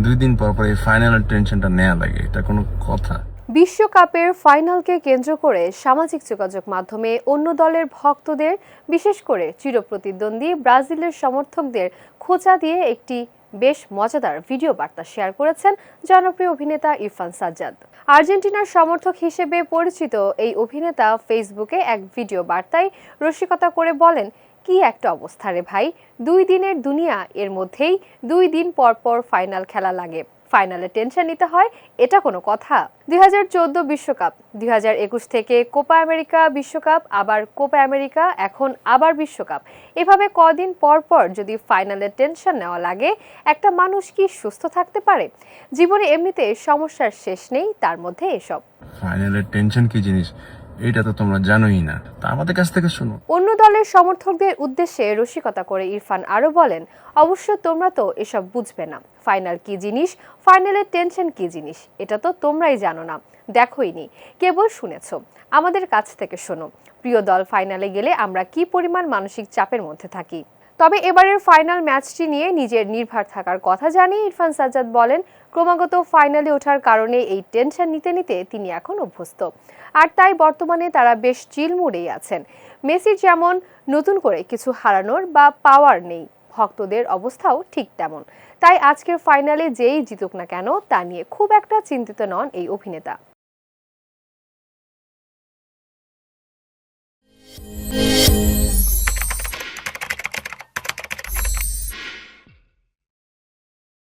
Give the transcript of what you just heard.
2 দিন পর পর এই ফাইনালের টেনশনটা নেওয়া লাগে, এটা কোনো কথা? বিশ্বকাপের ফাইনালকে কেন্দ্র করে সামাজিক যোগাযোগ মাধ্যমে অন্য দলের ভক্তদের, বিশেষ করে চিরপ্রতিদ্বন্দ্বী ব্রাজিলের সমর্থকদের খোঁচা দিয়ে একটি বেশ মজাদার ভিডিও বার্তা শেয়ার করেছেন জনপ্রিয় অভিনেতা ইরফান সাজ্জাদ। আর্জেন্টিনার সমর্থক হিসেবে পরিচিত এই অভিনেতা ফেসবুকে এক ভিডিও বার্তায় রসিকতা করে বলেন, কি একটা অবস্থা রে ভাই, 2 দিনের দুনিয়া, এর মধ্যেই 2 দিন পর পর ফাইনাল খেলা লাগে, ফাইনালে টেনশন নিতে হয়, এটা কোনো কথা? 2014 বিশ্বকাপ, 2021 থেকে কোপা আমেরিকা বিশ্বকাপ, আবার কোপা আমেরিকা, এখন আবার বিশ্বকাপ, এভাবে কদিন পর পর যদি ফাইনালে টেনশন নেওয়া লাগে, একটা মানুষ কি সুস্থ থাকতে পারে? জীবনে এমনিতে সমস্যার শেষ নেই, তার মধ্যে এসব। ফাইনালের টেনশন কি জিনিস এটা তো তোমরা জানোই না, তা আমাদের কাছ থেকে শোনো। অন্য দলের সমর্থকদের উদ্দেশ্যে রসিকতা করে ইরফান আরো বলেন, অবশ্য তোমরা তো এসব বুঝবে না, ফাইনাল কি জিনিস, ফাইনালের টেনশন কি জিনিস, এটা তো তোমরাই জানো না, দেখোইনি, কেবল শুনেছো, আমাদের কাছ থেকে শোনো, প্রিয় দল ফাইনালে গেলে আমরা কি পরিমাণ মানসিক চাপের মধ্যে থাকি। তবে এবারের ফাইনাল ম্যাচটি নিয়ে নিজের নির্ভর থাকার কথা জানিয়ে ইরফান সাজ্জাদ বলেন, ক্রমাগত ফাইনালে ওঠার কারণে এই টেনশন নিতে নিতে তিনি এখন অভ্যস্ত, আর তাই বর্তমানে তারা বেশ চিল মুডেই আছেন। মেসির যেমন নতুন করে কিছু হারানোর বা পাওয়ার নেই, ভক্তদের অবস্থাও ঠিক তেমন। তাই আজকের ফাইনালে যেই জিতুক না কেন তা নিয়ে খুব একটা চিন্তিত নন এই অভিনেতা।